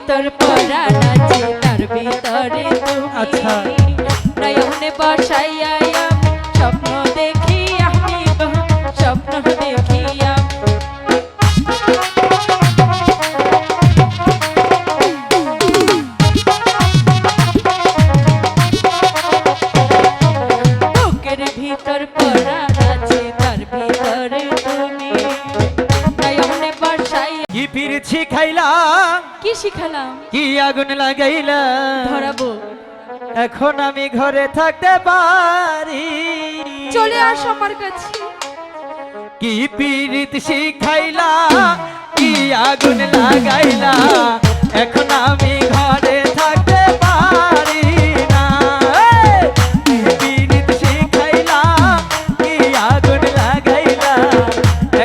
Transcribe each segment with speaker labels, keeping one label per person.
Speaker 1: ভিতর পরাণ আছে তার ভিতরে তুমি।
Speaker 2: আচ্ছা
Speaker 1: নয়নে বসাইয়া স্বপ্ন দেখি আমি গো, স্বপ্ন দেখি আমি। বুকের ভিতর পরাণ আছে তার ভিতরে তুমি। নয়নে বসাইয়া
Speaker 2: কি পিরছি খাইলাম
Speaker 1: কি শিখালাম
Speaker 2: কি আগুন লাগাইলাম
Speaker 1: ধরাবো।
Speaker 2: এখন আমি ঘরে থাকতে পারি
Speaker 1: চলে আস আমার কাছে।
Speaker 2: কি পীড়িত শিখাইলা কি আগুন লাগাইলা এখন আমি ঘরে থাকতে পারি না কি পীড়িত শিখাইলা কি আগুন লাগাইলা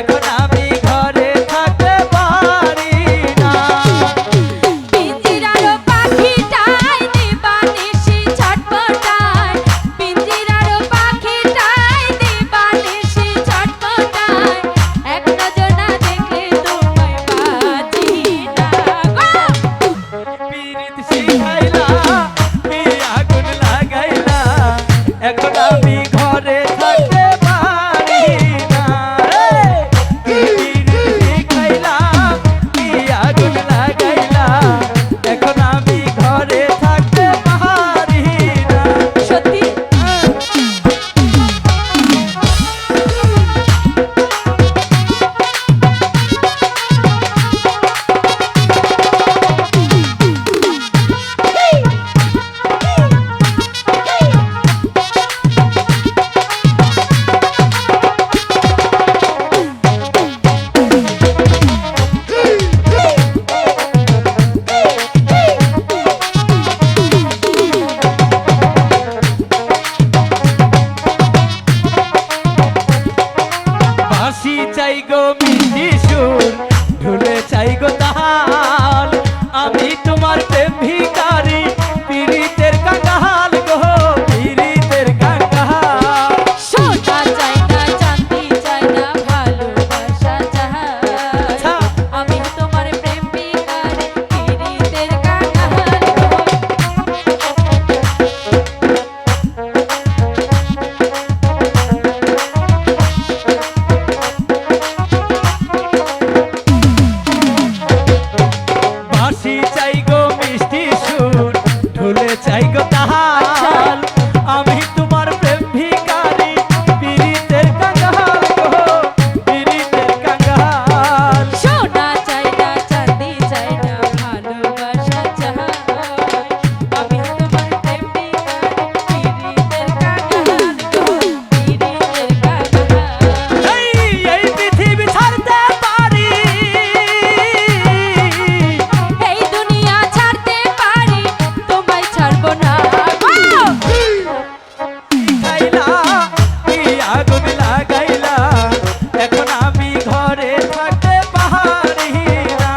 Speaker 2: এখন আমি ঘরে থাকতে পারি না
Speaker 1: পিঞ্জিরার পাখিটাই দিবানিশি ছটপটায়, পিঞ্জিরার পাখিটাই দিবানিশি ছটপটায়, এক নজর না দেখলে তোমায় বাঁচি না গো।
Speaker 2: পীড়িত শিখাইলা কি আগুন লাগাইলা এখন আমি ঘরে থাকতে পারি না কি পীড়িত শিখাইলা কি আগুন লাগাইলা এখন আমি ঘরে থাকতে পারি না
Speaker 1: সত্যি
Speaker 2: বাঁশি চাই গো মিষ্টি সুর ঢুলে চাই গো তাল আমি তোমার প্রেম ভিখারি পীড়িতের কাঙ্গাল গো পীড়িতের কাঙ্গাল
Speaker 1: সোনা চাই না চাঁদি চাই না ভালোবাসা চাই, আমি তোমার প্রেম ভিখারি পীড়িতের কাঙ্গাল গো।
Speaker 2: বাঁশি চাই গো মিষ্টি সুর ঢুলে চাই গো তাল আমি তোমার প্রেম ভিখারি পীড়িতের কাঙ্গাল গো পীড়িতের কাঙ্গাল
Speaker 1: সোনা চাই না চাঁদি চাই না ভালোবাসা চাই, আমি তোমার প্রেম ভিখারি পীড়িতের কাঙ্গাল গো পীড়িতের কাঙ্গাল।
Speaker 2: এই পৃথিবী ছাড়তে পারি
Speaker 1: এই দুনিয়া ছাড়তে পারি তোমায় ছাড়বো না গো।
Speaker 2: খাইলা কি আগুন লাগাইলা এখন আমি ঘরে থাকতে পারি না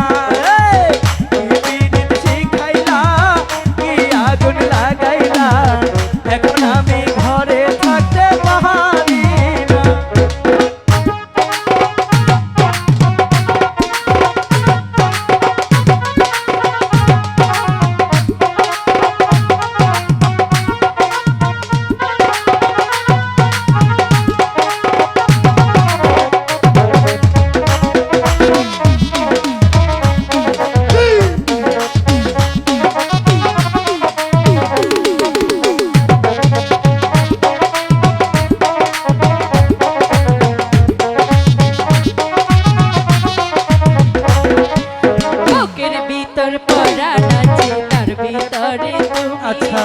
Speaker 2: কি পীড়িত শিখাইলা কি আগুন লাগাইলা এখন আমি ঘরে থাকতে পারি না
Speaker 1: বুকের ভিতর পরাণ আছে তার ভিতরে তুমি।
Speaker 2: আচ্ছা